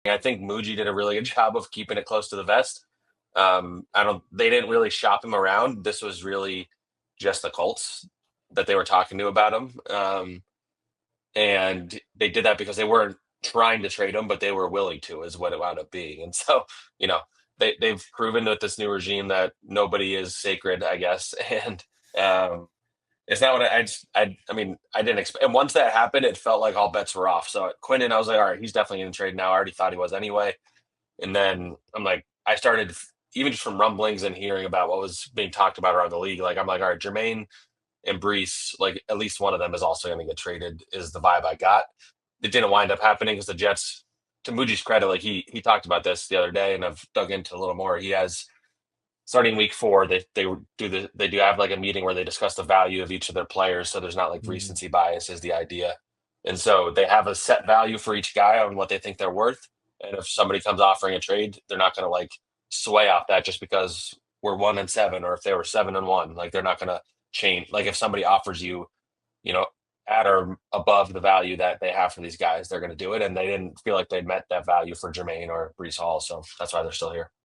I think Muji did a really good job of keeping it close to the vest. I don't. They didn't really shop him around. This was really just the Colts that they were talking to about him, and they did that because they weren't trying to trade him, but they were willing to, is what it wound up being. And so, you know, they've proven with this new regime that nobody is sacred, I guess, and um, it's not what I mean, I didn't expect. And once that happened, it felt like all bets were off. So at Quinnen, I was like, all right, he's definitely going to trade now. I already thought he was anyway. And then I'm like, I started even just from rumblings and hearing about what was being talked about around the league. Like, I'm like, all right, Jermaine and Brees, like at least one of them is also going to get traded, is the vibe I got. It didn't wind up happening because the Jets, to Muji's credit, like he talked about this the other day, and I've dug into a little more. He has starting week 4, they do have like a meeting where they discuss the value of each of their players, so there's not like Mm. recency bias is the idea, and so they have a set value for each guy on what they think they're worth, and if somebody comes offering a trade, they're not going to like sway off that just because we're 1-7, or if they were 7-1, like they're not going to change. Like if somebody offers you, you know, at or above the value that they have for these guys, they're going to do it, and they didn't feel like they met that value for Jermaine or Brees Hall, so that's why they're still here.